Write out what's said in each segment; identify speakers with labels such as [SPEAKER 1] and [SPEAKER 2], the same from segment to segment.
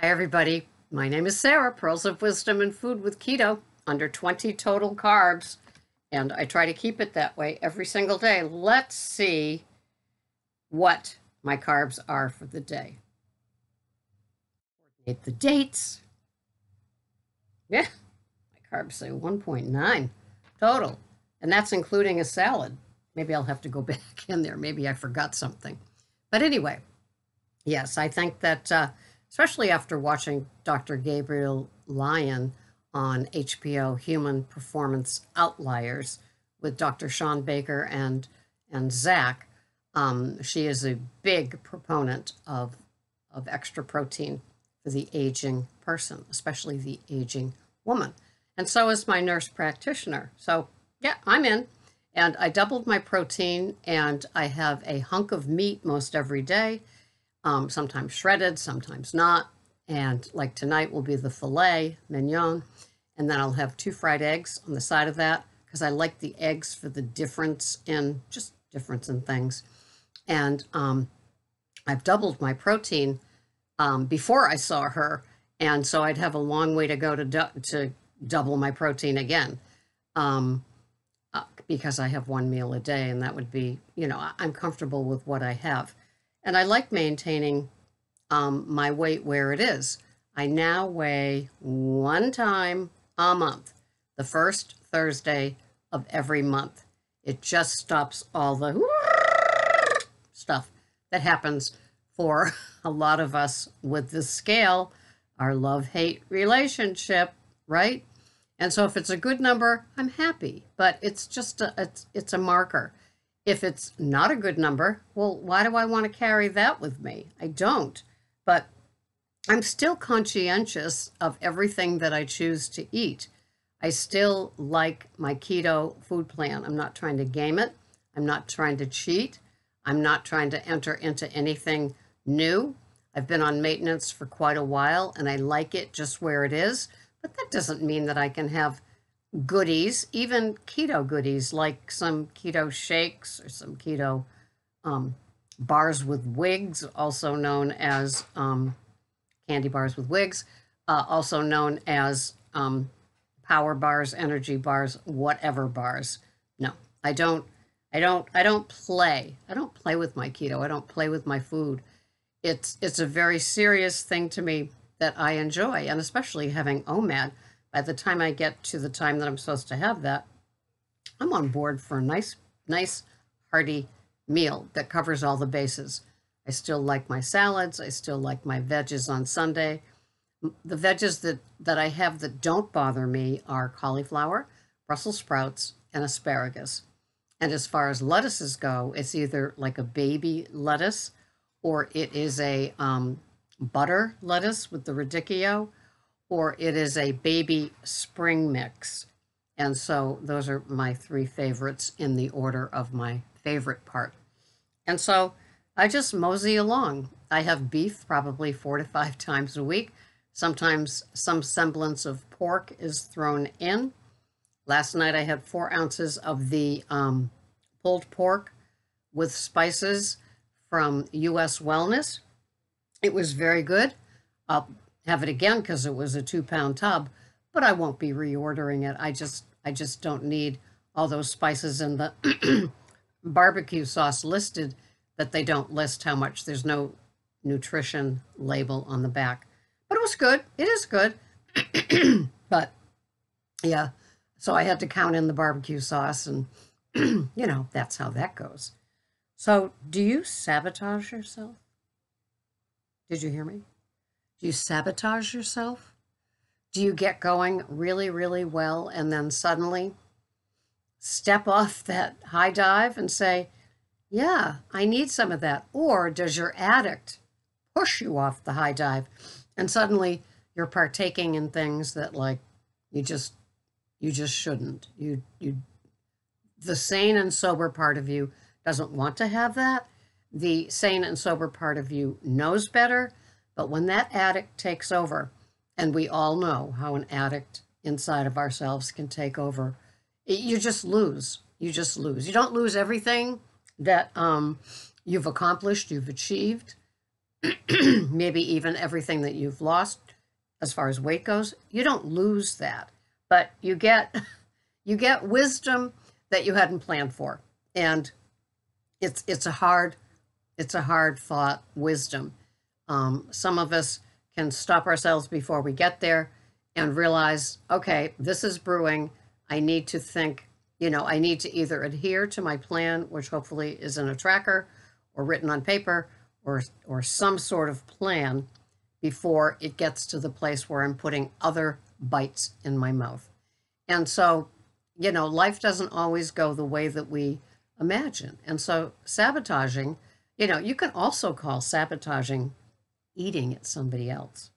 [SPEAKER 1] Hi, everybody. My name is Sarah, Pearls of Wisdom and Food with Keto, under 20 total carbs, and I try to keep it that way every single day. Let's see what my carbs are for the day. Coordinate the dates. Yeah, my carbs say 1.9 total, and that's including a salad. Maybe I'll have to go back in there. Maybe I forgot something. But anyway, yes, I think that especially after watching Dr. Gabriel Lyon on HBO Human Performance Outliers with Dr. Sean Baker and Zach, she is a big proponent of extra protein for the aging person, especially the aging woman. And so is my nurse practitioner. So yeah, I'm in. And I doubled my protein, and I have a hunk of meat most every day, sometimes shredded, sometimes not. And like tonight will be the filet mignon. And then I'll have 2 fried eggs on the side of that because I like the eggs for the difference in things. And I've doubled my protein before I saw her. And so I'd have a long way to go to double my protein again. Because I have 1 meal a day, and that would be, I'm comfortable with what I have. And I like maintaining my weight where it is. I now weigh 1 time a month, the first Thursday of every month. It just stops all the stuff that happens for a lot of us with the scale, our love-hate relationship, right? And so if it's a good number, I'm happy, but it's just it's a marker. If it's not a good number, well, why do I want to carry that with me? I don't, but I'm still conscientious of everything that I choose to eat. I still like my keto food plan. I'm not trying to game it. I'm not trying to cheat. I'm not trying to enter into anything new. I've been on maintenance for quite a while, and I like it just where it is. But that doesn't mean that I can have goodies, even keto goodies, like some keto shakes or some keto bars with wigs, also known as candy bars with wigs, also known as power bars, energy bars, whatever bars. No, I don't play. I don't play with my keto. I don't play with my food. It's a very serious thing to me that I enjoy, and especially having OMAD. By the time I get to the time that I'm supposed to have that, I'm on board for a nice, hearty meal that covers all the bases. I still like my salads. I still like my veggies on Sunday. The veggies that I have that don't bother me are cauliflower, Brussels sprouts, and asparagus. And as far as lettuces go, it's either like a baby lettuce or it is a butter lettuce with the radicchio, or it is a baby spring mix. And so those are my 3 favorites in the order of my favorite part. And so I just mosey along. I have beef probably 4 to 5 times a week. Sometimes some semblance of pork is thrown in. Last night I had 4 ounces of the pulled pork with spices from U.S. Wellness. It was very good. I'll have it again because it was a 2-pound tub, but I won't be reordering it. I just don't need all those spices in the barbecue sauce listed that they don't list how much. There's no nutrition label on the back. But it was good. It is good. But yeah, so I had to count in the barbecue sauce, and that's how that goes. So, do you sabotage yourself? Did you hear me? Do you sabotage yourself? Do you get going really, really well and then suddenly step off that high dive and say, yeah, I need some of that? Or does your addict push you off the high dive and suddenly you're partaking in things that like you just shouldn't? The sane and sober part of you doesn't want to have that. The sane and sober part of you knows better, but when that addict takes over, and we all know how an addict inside of ourselves can take over, you just lose. You just lose. You don't lose everything that you've accomplished, you've achieved, maybe even everything that you've lost as far as weight goes. You don't lose that, but you get you get wisdom that you hadn't planned for. And it's a hard fought wisdom. Some of us can stop ourselves before we get there and realize, okay, this is brewing. I need to think, I need to either adhere to my plan, which hopefully is in a tracker or written on paper or some sort of plan before it gets to the place where I'm putting other bites in my mouth. And so, life doesn't always go the way that we imagine. And so sabotaging, you can also call sabotaging eating at somebody else.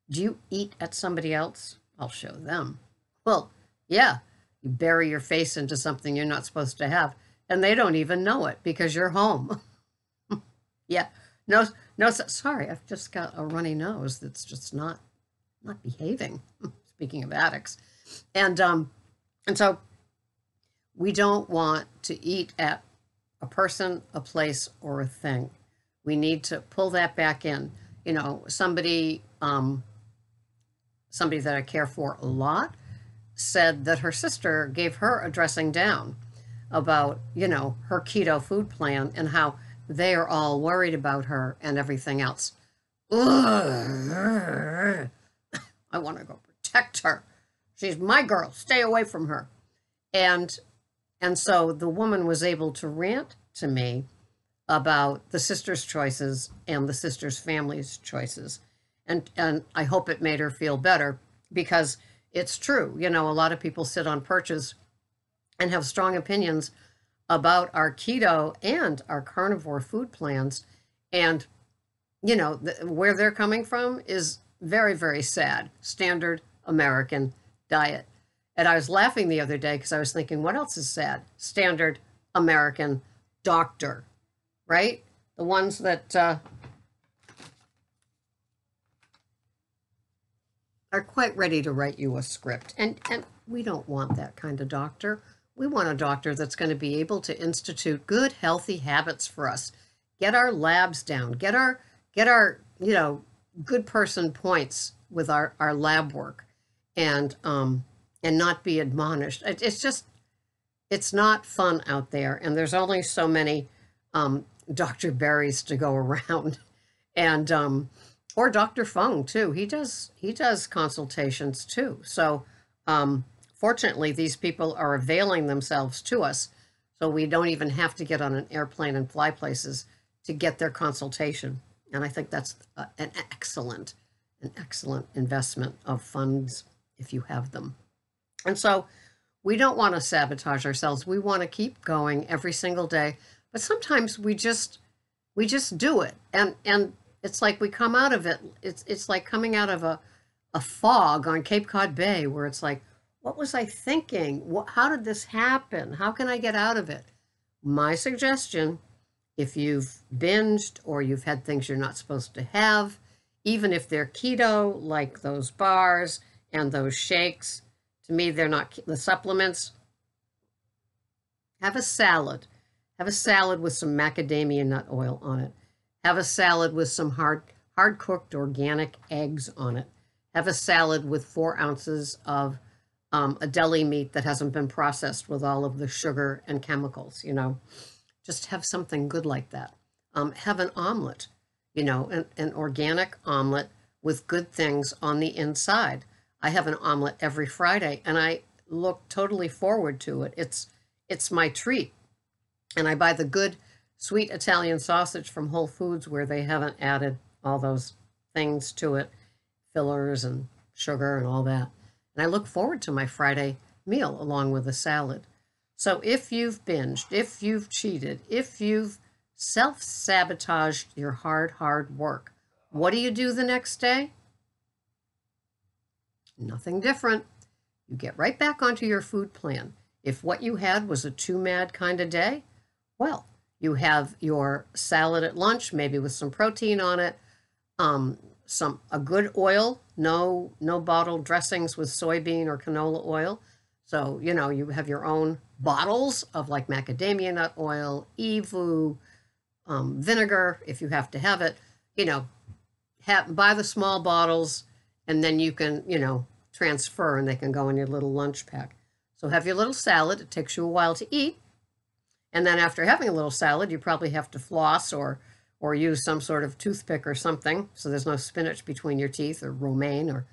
[SPEAKER 1] Do you eat at somebody else? I'll show them. Well, yeah, you bury your face into something you're not supposed to have, and they don't even know it because you're home. Yeah, no, sorry, I've just got a runny nose that's just not behaving. Speaking of addicts, and so we don't want to eat at a person, a place, or a thing. We need to pull that back in. Somebody that I care for a lot said that her sister gave her a dressing down about, her keto food plan and how they are all worried about her and everything else. Ugh. I want to go protect her. She's my girl. Stay away from her. And so the woman was able to rant to me about the sister's choices and the sister's family's choices. And I hope it made her feel better because it's true. A lot of people sit on perches and have strong opinions about our keto and our carnivore food plans. And, where they're coming from is very, very sad. Standard American diet. And I was laughing the other day because I was thinking, what else is sad? Standard American doctor, right? The ones that are quite ready to write you a script. And we don't want that kind of doctor. We want a doctor that's going to be able to institute good, healthy habits for us. Get our labs down. Get our good person points with our lab work, and not be admonished. It's not fun out there, and there's only so many Dr. Berries to go around, and or Dr. Fung too. He does consultations too. So fortunately, these people are availing themselves to us, so we don't even have to get on an airplane and fly places to get their consultation. And I think that's an excellent investment of funds if you have them. And so we don't want to sabotage ourselves. We want to keep going every single day. But sometimes we just do it. And it's like we come out of it. It's like coming out of a fog on Cape Cod Bay where it's like, what was I thinking? How did this happen? How can I get out of it? My suggestion, if you've binged or you've had things you're not supposed to have, even if they're keto, like those bars and those shakes, to me, they're not the supplements. Have a salad. Have a salad with some macadamia nut oil on it. Have a salad with some hard-cooked organic eggs on it. Have a salad with 4 ounces of a deli meat that hasn't been processed with all of the sugar and chemicals, Just have something good like that. Have an omelet, an organic omelet with good things on the inside. I have an omelet every Friday, and I look totally forward to it. It's my treat. And I buy the good sweet Italian sausage from Whole Foods where they haven't added all those things to it, fillers and sugar and all that. And I look forward to my Friday meal along with a salad. So if you've binged, if you've cheated, if you've self-sabotaged your hard work, what do you do the next day? Nothing different. You get right back onto your food plan. If what you had was a too mad kind of day, well, you have your salad at lunch, maybe with some protein on it, a good oil, no bottled dressings with soybean or canola oil. So, you have your own bottles of like macadamia nut oil, EVU, vinegar, if you have to have it. you know, buy the small bottles, and then you can, transfer, and they can go in your little lunch pack. So have your little salad. It takes you a while to eat. And then after having a little salad, you probably have to floss or use some sort of toothpick or something, so there's no spinach between your teeth, or romaine,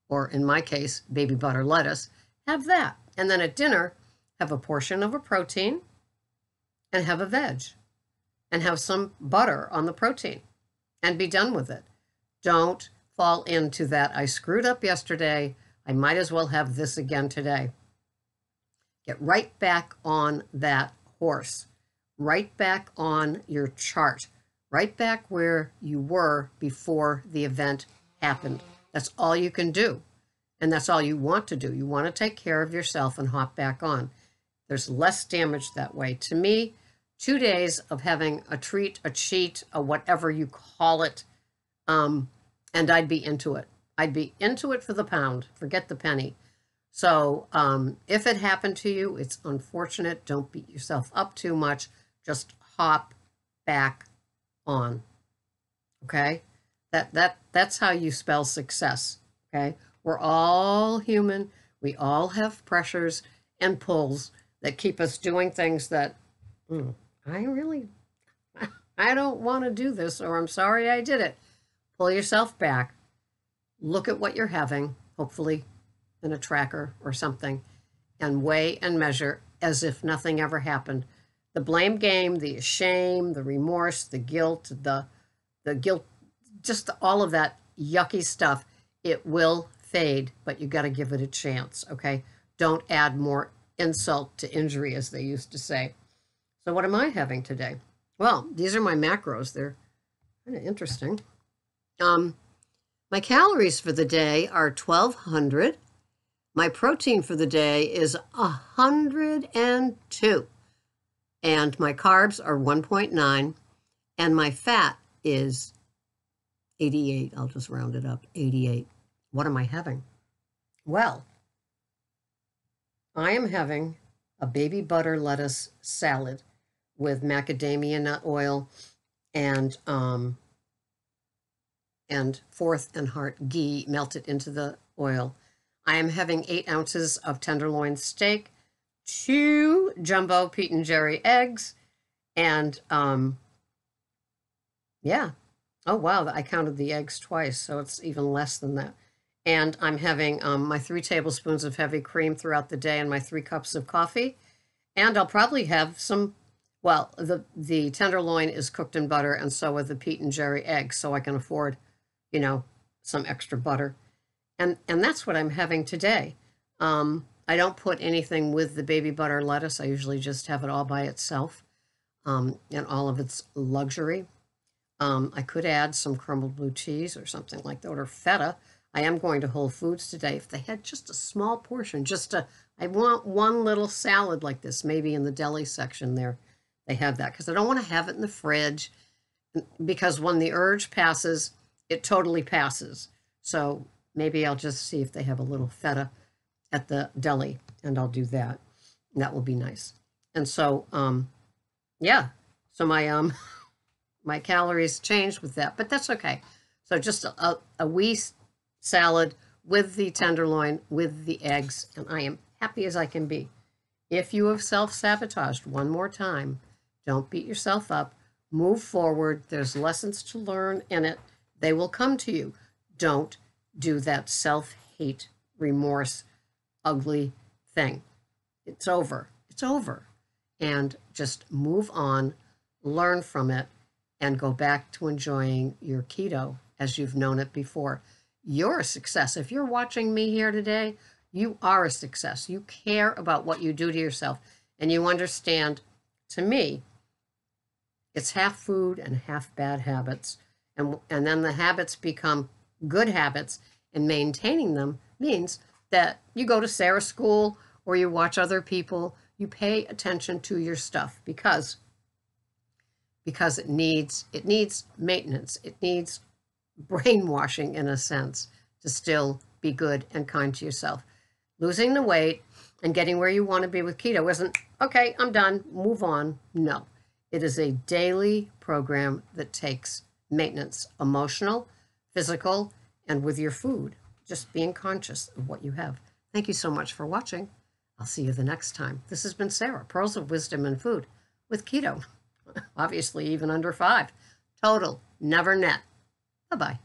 [SPEAKER 1] or in my case, baby butter lettuce. Have that. And then at dinner, have a portion of a protein and have a veg and have some butter on the protein and be done with it. Don't fall into that, I screwed up yesterday, I might as well have this again today. Get right back on that horse, right back on your chart, right back where you were before the event happened. That's all you can do. And that's all you want to do. You want to take care of yourself and hop back on. There's less damage that way. To me, 2 days of having a treat, a cheat, a whatever you call it, and I'd be into it. I'd be into it for the pound. Forget the penny. So if it happened to you, it's unfortunate. Don't beat yourself up too much. Just hop back on. Okay? That's how you spell success. Okay? We're all human. We all have pressures and pulls that keep us doing things that, I don't want to do this, or I'm sorry I did it. Pull yourself back. Look at what you're having, hopefully in a tracker or something, and weigh and measure as if nothing ever happened. The blame game, the shame, the remorse, the guilt, the guilt, just all of that yucky stuff, it will fade, but you got to give it a chance, okay? Don't add more insult to injury, as they used to say. So what am I having today? Well, these are my macros. They're kind of interesting. My calories for the day are 1,200. My protein for the day is 102. And my carbs are 1.9. And my fat is 88. I'll just round it up, 88. What am I having? Well, I am having a baby butter lettuce salad with macadamia nut oil and Fourth and Heart ghee melted into the oil. I am having 8 ounces of tenderloin steak, 2 jumbo Pete and Jerry eggs, and yeah. Oh, wow, I counted the eggs twice, so it's even less than that. And I'm having my 3 tablespoons of heavy cream throughout the day and my 3 cups of coffee. And I'll probably have some, well, the tenderloin is cooked in butter, and so are the Pete and Jerry eggs, so I can afford, some extra butter. And that's what I'm having today. I don't put anything with the baby butter lettuce. I usually just have it all by itself, and all of its luxury. I could add some crumbled blue cheese or something like that, or feta. I am going to Whole Foods today. If they had just a small portion, I want one little salad like this, maybe in the deli section there, they have that, because I don't want to have it in the fridge, because when the urge passes, it totally passes. So maybe I'll just see if they have a little feta at the deli, and I'll do that. That will be nice. And so, yeah, so my my calories changed with that, but that's okay. So just a wee salad with the tenderloin, with the eggs, and I am happy as I can be. If you have self-sabotaged one more time, don't beat yourself up. Move forward. There's lessons to learn in it. They will come to you. Don't do that self-hate, remorse, ugly thing. It's over. It's over. And just move on, learn from it, and go back to enjoying your keto as you've known it before. You're a success. If you're watching me here today, you are a success. You care about what you do to yourself, and you understand, to me, it's half food and half bad habits. And then the habits become good habits, and maintaining them means that you go to Sarah's school or you watch other people, you pay attention to your stuff because it needs maintenance. It needs brainwashing, in a sense, to still be good and kind to yourself. Losing the weight and getting where you want to be with keto isn't, okay, I'm done, move on. No, it is a daily program that takes maintenance, emotional, physical, and with your food. Just being conscious of what you have. Thank you so much for watching. I'll see you the next time. This has been Sarah, Pearls of Wisdom in Food with Keto. Obviously, even under 5. Total, never net. Bye-bye.